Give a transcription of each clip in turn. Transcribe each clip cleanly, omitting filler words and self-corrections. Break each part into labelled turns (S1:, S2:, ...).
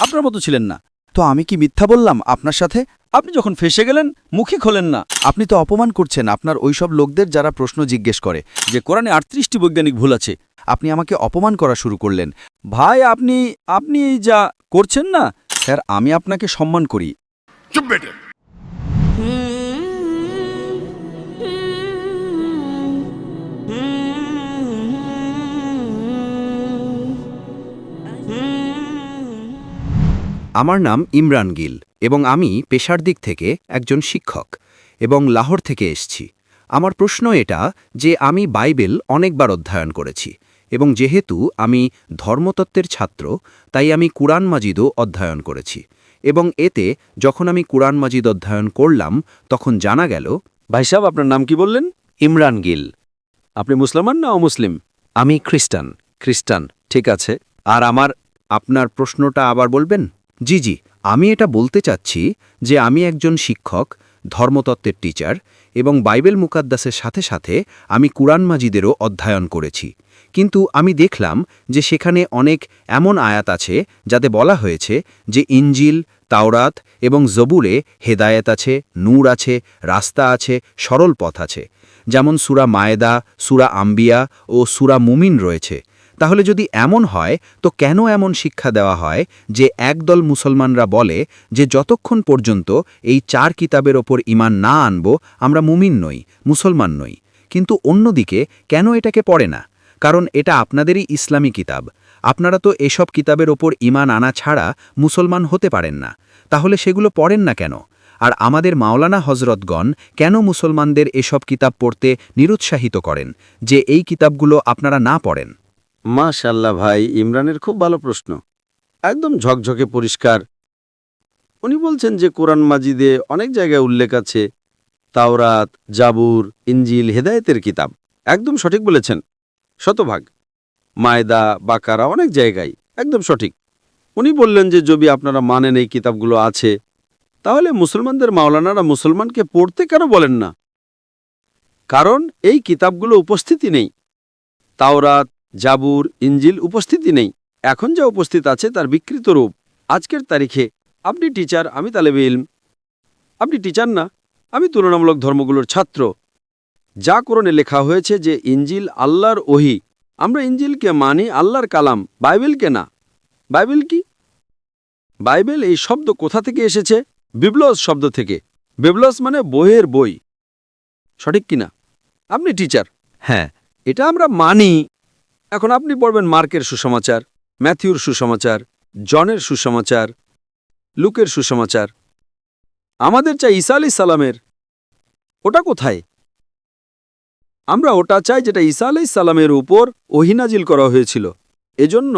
S1: আপনার মতো ছিলেন না। তো আমি কি মিথ্যা বললাম আপনার সাথে? আপনি যখন ফেঁসে গেলেন মুখই খোলেন না। আপনি তো অপমান করছেন আপনার ওইসব লোকদের যারা প্রশ্ন জিজ্ঞেস করে যে কোরআনে 38টি বৈজ্ঞানিক ভুল আছে। আপনি আমাকে অপমান করা শুরু করলেন। ভাই আপনি এই যা করছেন না স্যার, আমি আপনাকে সম্মান করি।
S2: চুপ বেটে।
S3: আমার নাম ইমরান গিল এবং আমি পেশার দিক থেকে একজন শিক্ষক এবং লাহোর থেকে এসেছি। আমার প্রশ্ন এটা যে আমি বাইবেল অনেকবার অধ্যয়ন করেছি এবং যেহেতু আমি ধর্মতত্ত্বের ছাত্র তাই আমি কুরআন মাজিদও অধ্যয়ন করেছি এবং এতে যখন আমি কুরআন মাজিদ অধ্যয়ন করলাম তখন জানা গেল।
S1: ভাই সাহেব, আপনার নাম কি বললেন?
S3: ইমরান গিল।
S1: আপনি মুসলমান না অমুসলিম?
S3: আমি খ্রিস্টান।
S1: খ্রিস্টান, ঠিক আছে।
S3: আর আপনার প্রশ্নটা আবার বলবেন? জি, আমি এটা বলতে চাচ্ছি যে আমি একজন শিক্ষক, ধর্মতত্ত্বের টিচার এবং বাইবেল মুকাদ্দাসের সাথে সাথে আমি কুরআন মাজিদেরও অধ্যয়ন করেছি। কিন্তু আমি দেখলাম যে সেখানে অনেক এমন আয়াত আছে যাতে বলা হয়েছে যে ইনজিল, তাওরাত এবং জবুরে হেদায়েত আছে, নূর আছে, রাস্তা আছে, সরল পথ আছে। যেমন সূরা মায়েদা, সূরা আম্বিয়া ও সূরা মুমিন রয়েছে। তাহলে যদি এমন হয় তো কেন এমন শিক্ষা দেওয়া হয় যে একদল মুসলমানরা বলে যে যতক্ষণ পর্যন্ত এই 4 কিতাবের ওপর ঈমান না আনব আমরা মুমিন নই, মুসলমান নই। কিন্তু অন্যদিকে কেন এটাকে পড়ে না? কারণ এটা আপনাদেরই ইসলামী কিতাব। আপনারা তো এসব কিতাবের ওপর ঈমান আনা ছাড়া মুসলমান হতে পারেন না। তাহলে সেগুলো পড়েন না কেন? আর আমাদের মাওলানা হজরতগণ কেন মুসলমানদের এসব কিতাব পড়তে নিরুৎসাহিত করেন যে এই কিতাবগুলো আপনারা না পড়েন?
S1: মাশাআল্লাহ ভাই, ইমরানের খুব ভালো প্রশ্ন, একদম ঝকঝকে পরিষ্কার। উনি বলছেন যে কোরআন মাজিদে অনেক জায়গায় উল্লেখ আছে তাওরাত, জাবুর, ইনজিল হেদায়েতের কিতাব। একদম সঠিক বলেছেন, শতভাগ। মায়দা, বাকারা অনেক জায়গায় একদম সঠিক। উনি বললেন যে যদি আপনারা মানেন এই কিতাবগুলো আছে তাহলে মুসলমানদের মাওলানারা মুসলমানকে পড়তে কেন বলেন না? কারণ এই কিতাবগুলো উপস্থিতি নেই। তাওরাত, জাবুর, ইনজিল উপস্থিতি নেই। এখন যা উপস্থিত আছে তার বিকৃত রূপ। আজকের তারিখে আপনি টিচার, আমি তালেবে ইলম। আপনি টিচার না, আমি তুলনামূলক ধর্মগুলোর ছাত্র। যা কোরআনে লেখা হয়েছে যে ইনজিল আল্লাহর ওহী, আমরা ইনজিলকে মানি আল্লাহর কালাম, বাইবেলকে না। বাইবেল কি? বাইবেল এই শব্দ কোথা থেকে এসেছে? বিবলস শব্দ থেকে। বিবলস মানে বইয়ের বই, সঠিক কিনা? আপনি টিচার, হ্যাঁ, এটা আমরা মানি। এখন আপনি পড়বেন মার্কের সুসমাচার, ম্যাথিউর সুসমাচার, জনের সুসমাচার, লুকের সুসমাচার। আমাদের চাই ঈসা আলাইহিস সালামের। ওটা কোথায়? আমরা ওটা চাই যেটা ঈসা আলাইহিস সালামের উপর ওহী নাজিল করা হয়েছিল। এজন্য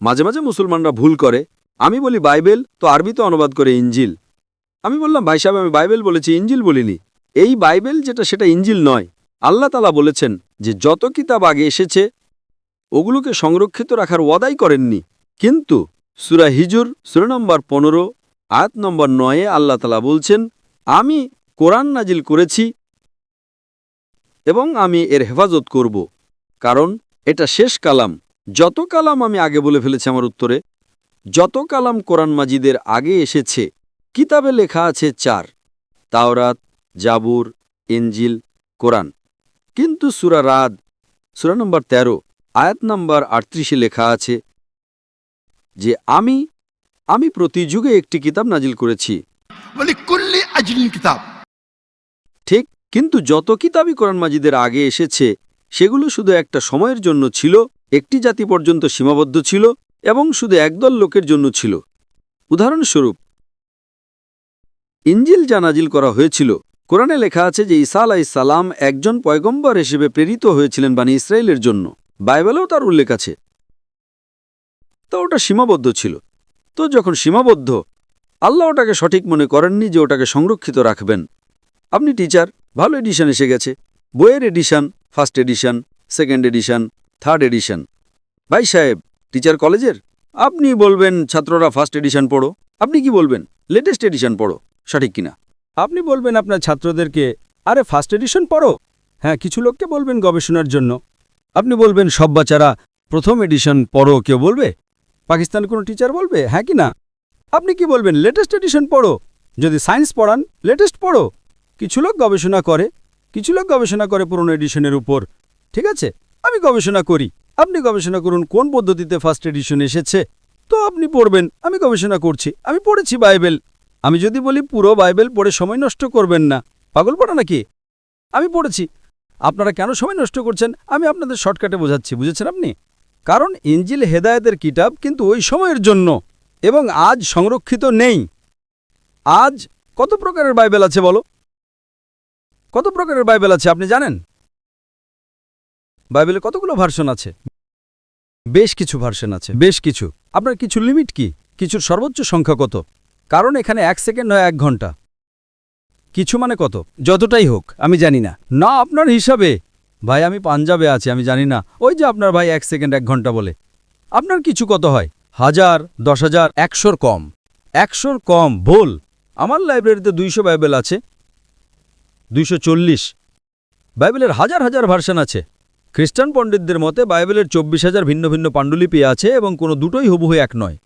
S1: মাঝে মাঝে মুসলমানরা ভুল করে। আমি বলি বাইবেল, তো আরবিতে অনুবাদ করে ইনজিল। আমি বললাম ভাই সাহেব, আমি বাইবেল বলেছি, ইনজিল বলিনি। এই বাইবেল যেটা সেটা ইনজিল নয়। আল্লাহ তাআলা বলেছেন যে যত কিতাব আগে এসেছে ওগুলোকে সংরক্ষিত রাখার ওয়াদাই করেননি। কিন্তু সূরা হিজর সূরা নম্বর 15 আয়াত নম্বর 9 আল্লাহ তাআলা বলছেন, আমি কোরআন নাজিল করেছি এবং আমি এর হেফাজত করব, কারণ এটা শেষ কালাম। যত কালাম আমি আগে বলে ফেলেছি আমার উত্তরে, যত কালাম কোরআন মাজিদের আগে এসেছে কিতাবে লেখা আছে 4: তাওরাত, জাবুর, ইনজিল, কোরআন। কিন্তু সূরা রাদ সূরা নম্বর 13 আয়াত নম্বর 38 লেখা আছে যে আমি প্রতি যুগে একটি কিতাব নাজিল করেছি।
S2: ওয়ালিকুল্লি আজলিন কিতাব।
S1: ঠিক, কিন্তু যত কিতাবই কোরআন মাজিদের আগে এসেছে সেগুলো শুধু একটা সময়ের জন্য ছিল, একটি জাতি পর্যন্ত সীমাবদ্ধ ছিল এবং শুধু একদল লোকের জন্য ছিল। উদাহরণস্বরূপ, ইনজিল যা নাজিল করা হয়েছিল, কোরআনে লেখা আছে যে ঈসা আলাইহিস সালাম একজন পয়গম্বর হিসেবে প্রেরিত হয়েছিলেন বনী ইসরাইলের জন্য। বাইবেলেও তার উল্লেখ আছে। তো ওটা সীমাবদ্ধ ছিল। তো যখন সীমাবদ্ধ, আল্লাহ ওটাকে সঠিক মনে করেননি যে ওটাকে সংরক্ষিত রাখবেন। আপনি টিচার, ভালো এডিশন এসে গেছে, বইয়ের edition, first edition, second edition, third edition. ভাই সাহেব, টিচার কলেজের, আপনি বলবেন ছাত্ররা ফার্স্ট এডিশন পড়ো। আপনি কি বলবেন? লেটেস্ট এডিশন পড়ো, সঠিক কিনা? আপনি বলবেন আপনার ছাত্রদেরকে, আরে ফার্স্ট এডিশন পড়ো। হ্যাঁ, কিছু লোককে বলবেন গবেষণার জন্য। আপনি বলবেন সব বাচ্চারা প্রথম এডিশন পড়ো। কেউ বলবে? পাকিস্তান কোনো টিচার বলবে? হ্যাঁ কি না?
S4: আপনি কি বলবেন লেটেস্ট এডিশন পড়ো? যদি সায়েন্স পড়ান লেটেস্ট পড়ো। কিছু লোক গবেষণা করে পুরনো এডিশনের উপর। ঠিক আছে, আমি গবেষণা করি, আপনি গবেষণা করুন কোন পদ্ধতিতে ফার্স্ট এডিশন এসেছে, তো আপনি পড়বেন। আমি গবেষণা করছি, আমি পড়েছি বাইবেল। আমি যদি বলি পুরো বাইবেল পড়ে সময় নষ্ট করবেন না, পাগলপাড়া নাকি? আমি পড়েছি। আপনারা কেন সময় নষ্ট করছেন আমি আপনাদের শর্টকাটে বোঝাচ্ছি, বুঝেছেন আপনি? কারণ ইনজিল হেদায়েতের কিতাব, কিন্তু ওই সময়ের জন্য, এবং আজ সংরক্ষিত নেই। আজ কত প্রকারের বাইবেল আছে বলো? কত প্রকারের বাইবেল আছে আপনি জানেন? বাইবেলে কতগুলো ভার্সন আছে? বেশ কিছু ভার্সন আছে, বেশ কিছু। আপনার কিছু লিমিট কি? কিছুর সর্বোচ্চ সংখ্যা কত? কারণ এখানে 1 সেকেন্ড হয় 1 ঘন্টা। কিছু মানে কত? যতটাই হোক, আমি জানি না। না, আপনার হিসাবে। ভাই আমি পাঞ্জাবে আছি, আমি জানি না। ওই যে আপনার ভাই 1 সেকেন্ড 1 ঘন্টা বলে। আপনার কিছু কত হয়? 1000, 10,000, 100-র কম। 100-র কম ভুল। আমার লাইব্রেরিতে 200 বাইবেল আছে, 240। বাইবেলের হাজার হাজার ভার্সন আছে। খ্রিস্টান পণ্ডিতদের মতে বাইবেলের 24,000 ভিন্ন ভিন্ন পাণ্ডুলিপি আছে, এবং কোনো দুটোই হুবহু এক নয়।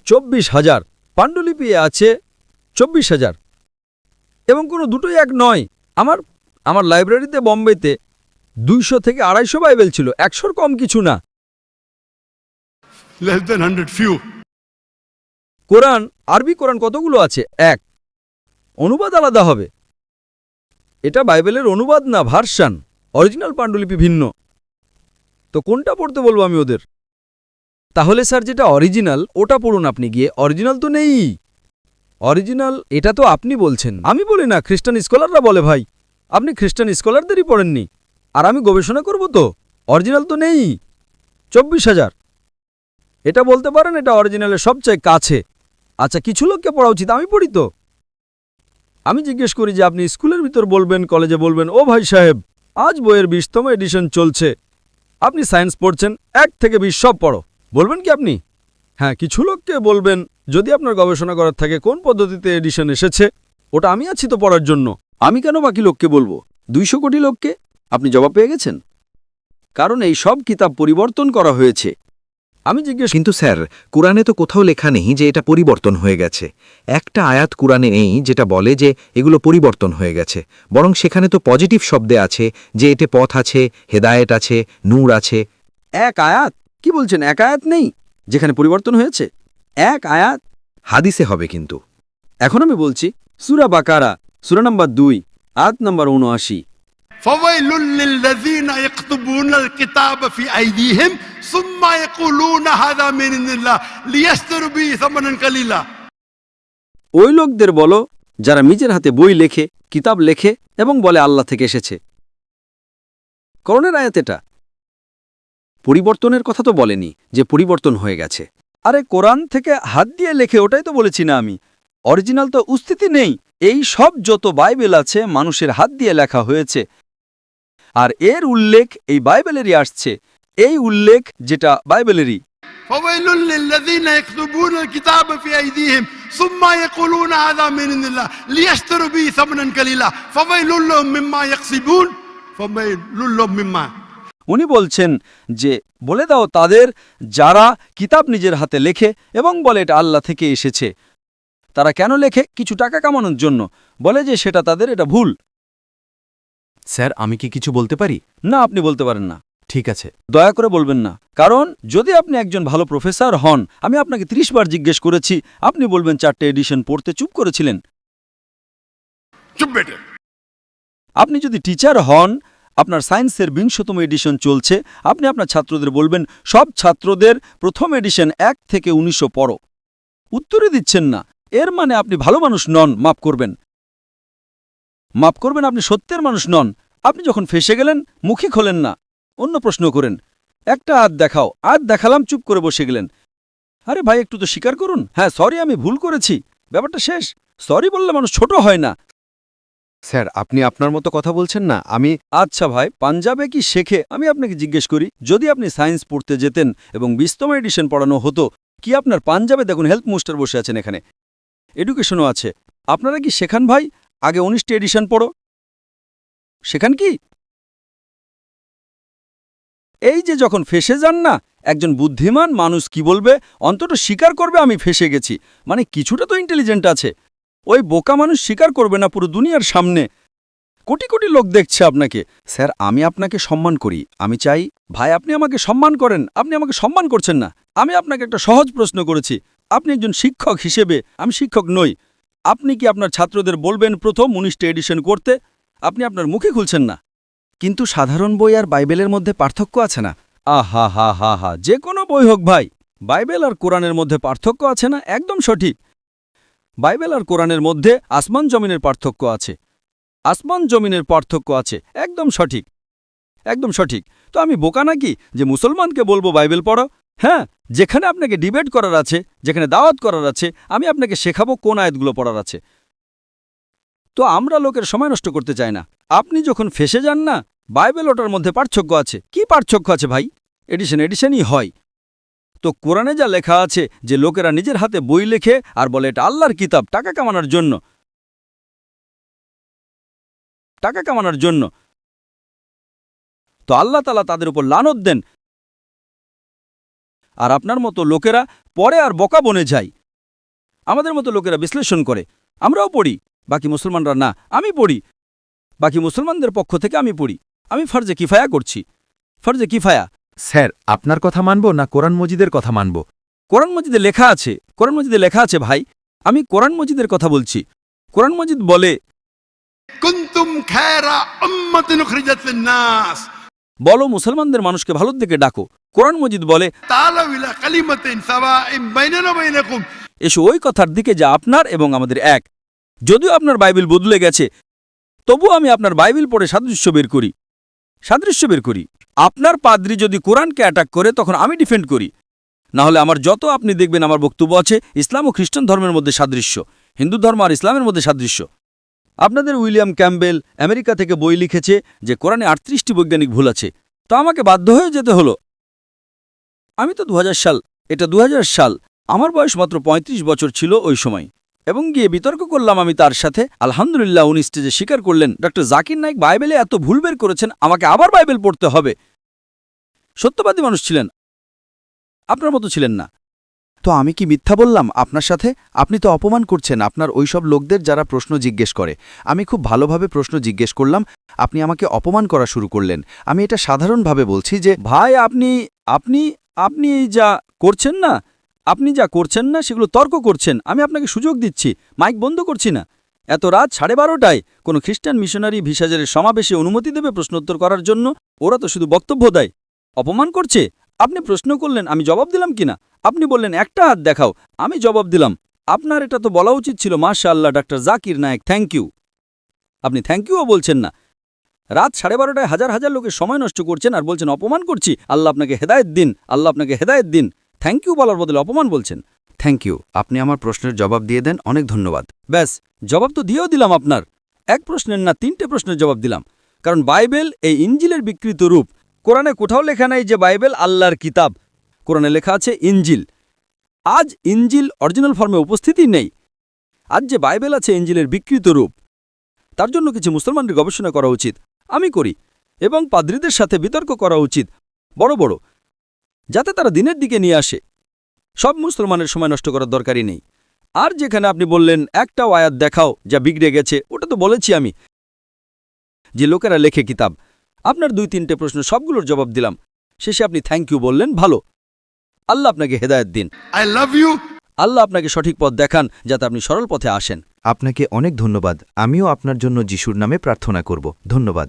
S4: 24,000 পাণ্ডুলিপি আছে, 24,000, এবং কোনো দুটোই এক নয়। আমার লাইব্রেরিতে বম্বেতে 200 থেকে 250 বাইবেল ছিল, 100-র কম কিছু না।
S2: Less than 100, few.
S4: কোরআন, আরবি কোরআন কতগুলো আছে? 1। অনুবাদ আলাদা হবে। এটা বাইবেলের অনুবাদ না, ভার্সন। অরিজিনাল পাণ্ডুলিপি ভিন্ন। তো কোনটা পড়তে বলবো আমি ওদের? তাহলে স্যার যেটা অরিজিনাল ওটা পড়ুন আপনি গিয়ে। অরিজিনাল তো নেই। অরিজিনাল এটা তো আপনি বলছেন, আমি বলি না, খ্রিস্টান স্কলাররা বলে। ভাই আপনি খ্রিস্টান স্কলারদেরই পড়েননি, আর আমি গবেষণা করব তো? অরিজিনাল তো নেই। 24,000 এটা বলতে পারেন এটা অরিজিনালের সবচেয়ে কাছে। আচ্ছা, কিছু লোককে পড়া উচিত, আমি পড়ি তো। আমি জিজ্ঞেস করি যে আপনি স্কুলের ভিতর বলবেন, কলেজে বলবেন, ও ভাই সাহেব আজ বইয়ের 20তম এডিশন চলছে, আপনি সায়েন্স পড়ছেন, 1 থেকে 20 সব পড়ো, বলবেন কি আপনি? হ্যাঁ, কিছু লোককে বলবেন যদি আপনার গবেষণা করার থাকে কোন পদ্ধতিতে এডিশন এসেছে, ওটা আমি আছি তো পড়ার জন্য। আমি কেন বাকি লোককে বলবো? 200 কোটি লোককে। আপনি জবাব পেয়ে গেছেন? কারণ এই সব কিতাব পরিবর্তন করা হয়েছে। আমি জিজ্ঞেস
S3: কিন্তু স্যার, কোরআনে তো কোথাও লেখা নেই যে এটা পরিবর্তন হয়ে গেছে। একটা আয়াত কোরআনে নেই যেটা বলে যে এগুলো পরিবর্তন হয়ে গেছে। বরং সেখানে তো পজিটিভ শব্দে আছে যে এতে পথ আছে, হেদায়েত আছে, নূর আছে।
S4: এক আয়াত? কি বলছেন, এক আয়াত নেই যেখানে পরিবর্তন হয়েছে? এক আয়াত
S3: হাদিসে হবে কিন্তু।
S4: এখন আমি বলছি, সূরা বাকারা, সূরা নাম্বার 2, আয়াত নাম্বার 79।
S2: فويل للذين يكتبون الكتاب في أيديهم ثم يقولون هذا من عند الله ليشتروا به ثمنا قليلا।
S4: ওই লোকদের বলো যারা নিজের হাতে বই লেখে, কিতাব লেখে এবং বলে আল্লাহ থেকে এসেছে। করণের আয়াত এটা। পরিবর্তনের কথা তো বলেনি যে পরিবর্তন হয়ে গেছে। আরে কোরআন থেকে হাত দিয়ে লেখে, ওটাই তো বলেছি না আমি? অরিজিনাল তো উস্থিতি নেই। এই সব যত বাইবেল আছে মানুষের হাত দিয়ে লেখা হয়েছে, আর এর উল্লেখ এই বাইবেলেরই আসছে। এই উল্লেখ যেটা বাইবেলেরই।
S2: فويل للذين يكتبون الكتاب في أيديهم ثم يقولون هذا من عند الله ليشتروا به ثمنا قليلا فويل لهم مما يكسبون فويل لهم مما।
S4: উনি বলছেন যে বলে দাও তাদের যারা কিতাব নিজের হাতে লেখে এবং বলে এটা আল্লাহ থেকে এসেছে। তারা কেন লেখে? কিছু টাকা কামানোর জন্য। বলে যে সেটা তাদের, এটা ভুল।
S5: স্যার, আমি কি কিছু বলতে পারি?
S4: না, আপনি বলতে পারেন না।
S5: ঠিক আছে।
S4: দয়া করে বলবেন না, কারণ যদি আপনি একজন ভালো প্রফেসর হন, আমি আপনাকে 30 বার জিজ্ঞেস করেছি, আপনি বলবেন 4টে এডিশন পড়তে চুপ করেছিলেন।
S2: चुप बेटे।
S4: আপনি যদি টিচার হন, আপনার সায়েন্সের 20তম এডিশন চলছে, আপনি আপনার ছাত্রদের বলবেন সব ছাত্রদের প্রথম এডিশন 1 থেকে 1900 পড়ো। উত্তরে দিচ্ছেন না, এর মানে আপনি ভালো মানুষ নন। মাফ করবেন, আপনি সত্যের মানুষ নন। আপনি যখন ফেসে গেলেন মুখই খোলেন না, অন্য প্রশ্ন করেন। একটা আয়াত দেখাও, আয়াত দেখালাম, চুপ করে বসে গেলেন। আরে ভাই একটু তো স্বীকার করুন, হ্যাঁ সরি আমি ভুল করেছি, ব্যাপারটা শেষ। সরি বললে মানুষ ছোট হয় না।
S5: স্যার, আপনি আপনার মতো কথা বলছেন না। আমি
S4: আচ্ছা ভাই, পাঞ্জাবে কি শেখে? আমি আপনাকে জিজ্ঞেস করি, যদি আপনি সায়েন্স পড়তে যেতেন এবং 20তম এডিশন পড়ানো হতো, কি আপনার পাঞ্জাবে দেখুন হেলথ মিনিস্টার বসে আছেন, এখানে এডুকেশনও আছে, আপনারা কি শেখান ভাই আগে 19টি এডিশন পড়ো? শেখান কি? এই যে যখন ফেসে যান না, একজন বুদ্ধিমান মানুষ কি বলবে? অন্তত স্বীকার করবে আমি ফেসে গেছি, মানে কিছুটা তো ইন্টেলিজেন্ট আছে। ওই বোকা মানুষ স্বীকার করবে না পুরো দুনিয়ার সামনে, কোটি কোটি লোক দেখছে আপনাকে। স্যার, আমি আপনাকে সম্মান করি, আমি চাই। ভাই, আপনি আমাকে সম্মান করেন, আপনি আমাকে সম্মান করছেন না। আমি আপনাকে একটা সহজ প্রশ্ন করেছি, আপনি একজন শিক্ষক হিসেবে, আমি শিক্ষক নই, আপনি কি আপনার ছাত্রদের বলবেন প্রথম 19টা এডিশন করতে? আপনি আপনার মুখে খুলছেন না। কিন্তু সাধারণ বই আর বাইবেলের মধ্যে পার্থক্য আছে না? আহা হা হা হা, যে কোনো বই হোক ভাই, বাইবেল আর কোরআনের মধ্যে পার্থক্য আছে না? একদম সঠিক। বাইবেল আর কোরআনের মধ্যে আসমান জমিনের পার্থক্য আছে, আসমান জমিনের পার্থক্য আছে, একদম সঠিক, একদম সঠিক। তো আমি বোকা নাকি যে মুসলমানকে বলবো বাইবেল পড়ো? হ্যাঁ, যেখানে আপনাকে ডিবেট করার আছে, যেখানে দাওয়াত করার আছে, আমি আপনাকে শেখাবো কোন আয়াতগুলো পড়ার আছে। তো আমরা লোকের সময় নষ্ট করতে চাই না। আপনি যখন ফেসে যান না, বাইবেল ওটার মধ্যে পার্থক্য আছে। কি পার্থক্য আছে ভাই? এডিশনই হয়। তো কোরআনে যা লেখা আছে যে লোকেরা নিজের হাতে বই লেখে আর বলে এটা আল্লাহর কিতাব টাকা কামানোর জন্য, টাকা কামানোর জন্য, তো আল্লাহ তাআলা তাদের উপর লানত দেন। আর আপনার মতো লোকেরা পরে আর বোকা বনে যায়। আমাদের মতো লোকেরা বিশ্লেষণ করে, আমরাও পড়ি, বাকি মুসলমানরা না। আমি পড়ি, বাকি মুসলমানদের পক্ষ থেকে আমি পড়ি। আমি ফরজে কিফায়া করছি, ফরজে কিফায়া।
S5: স্যার, আপনার কথা মানব না কোরআন মজিদের কথা মানব?
S4: কোরআন মজিদে লেখা আছে, কোরআন মজিদে লেখা আছে ভাই, আমি কোরআন মজিদের কথা বলছি। কোরআন মজিদ বলে,
S2: كنتم خير أمة أخرجت للناس
S4: বলো মুসলমানদের মানুষকে ভালোর দিকে ডাকো। কোরআন মজিদ বলে,
S2: تعالوا إلى كلمة سواء بيننا وبينكم
S4: এসো ওই কথার দিকে যা আপনার এবং আমাদের এক। যদিও আপনার বাইবেল বদলে গেছে, তবু আমি আপনার বাইবেল পড়ে সাদৃশ্য বের করি, সাদৃশ্য বের করি। আপনার পাদ্রী যদি কোরআনকে অ্যাটাক করে তখন আমি ডিফেন্ড করি, না হলে আমার যত আপনি দেখবেন আমার বক্তব্য আছে ইসলাম ও খ্রিস্টান ধর্মের মধ্যে সাদৃশ্য, হিন্দু ধর্ম আর ইসলামের মধ্যে সাদৃশ্য। আপনাদের উইলিয়াম ক্যাম্বেল আমেরিকা থেকে বই লিখেছে যে কোরআনে 38টি বৈজ্ঞানিক ভুল আছে, তো আমাকে বাধ্য হয়ে যেতে হলো। আমি তো 2000 সাল, এটা 2000 সাল, আমার বয়স মাত্র 35 বছর ছিল ওই সময়, এবং গিয়ে বিতর্ক করলাম আমি তার সাথে। আলহামদুলিল্লাহ উনি স্টেজে স্বীকার করলেন, ডক্টর জাকির নায়েক বাইবেলে এত ভুল বের করেছেন, আমাকে আবার বাইবেল পড়তে হবে। সত্যবাদী মানুষ ছিলেন, আপনার মতো ছিলেন না।
S3: তো আমি কি মিথ্যা বললাম আপনার সাথে? আপনি তো অপমান করছেন আপনার ওইসব লোকদের যারা প্রশ্ন জিজ্ঞেস করে। আমি খুব ভালোভাবে প্রশ্ন জিজ্ঞেস করলাম, আপনি আমাকে অপমান করা শুরু করলেন। আমি এটা সাধারণভাবে বলছি যে
S4: ভাই, আপনি আপনি আপনি যা করছেন না, আপনি যা করছেন না সেগুলো তর্ক করছেন। আমি আপনাকে সুযোগ দিচ্ছি, মাইক বন্ধ করছি না। এত রাত 12:30টায় কোনো খ্রিস্টান মিশনারি ভিসাজের সমাবেশে অনুমতি দেবে প্রশ্নোত্তর করার জন্য? ওরা তো শুধু বক্তব্য দেয়, অপমান করছে। আপনি প্রশ্ন করলেন, আমি জবাব দিলাম কিনা? আপনি বললেন একটা হাত দেখাও, আমি জবাব দিলাম। আপনার এটা তো বলা উচিত ছিল, মাশাআল্লাহ doctor Zakir Naik, thank you. আপনি থ্যাংক ইউও বলছেন না। রাত 12:30টায় হাজার হাজার লোকের সময় নষ্ট করছেন আর বলছেন অপমান করছি। আল্লাহ আপনাকে হেদায়েত দিন, আল্লাহ আপনাকে হেদায়েত দিন। থ্যাংক ইউ বলার বদলে অপমান বলছেন।
S3: থ্যাংক ইউ, আপনি আমার প্রশ্নের জবাব দিয়ে দেন, অনেক ধন্যবাদ।
S4: ব্যাস, জবাব তো দিয়েও দিলাম আপনার। এক প্রশ্নের না 3টে প্রশ্নের জবাব দিলাম, কারণ বাইবেল এই ইঞ্জিলের বিকৃত রূপ। কোরআনে কোথাও লেখা নাই যে বাইবেল আল্লাহর কিতাব, কোরআনে লেখা আছে ইঞ্জিল। আজ ইঞ্জিল অরিজিনাল ফর্মে উপস্থিতই নেই। আজ যে বাইবেল আছে ইঞ্জিলের বিকৃত রূপ। তার জন্য কিছু মুসলমানদের গবেষণা করা উচিত, আমি করি, এবং পাদ্রীদের সাথে বিতর্ক করা উচিত বড় বড়, যাতে তারা দিনের দিকে নিয়ে আসে। সব মুসলমানের সময় নষ্ট করার দরকারই নেই। আর যেখানে আপনি বললেন একটাও আয়াত দেখাও যা বিগড়ে গেছে, ওটা তো বলেছি আমি, যে লোকেরা লেখে কিতাব। আপনার 2-3টে প্রশ্ন সবগুলোর জবাব দিলাম। শেষে আপনি থ্যাংক ইউ বললেন, ভালো। আল্লাহ আপনাকে হেদায়েত দিন।
S2: I love you
S4: আল্লাহ আপনাকে সঠিক পথ দেখান যাতে আপনি সরল পথে আসেন।
S3: আপনাকে অনেক ধন্যবাদ। আমিও আপনার জন্য যিশুর নামে প্রার্থনা করব। ধন্যবাদ।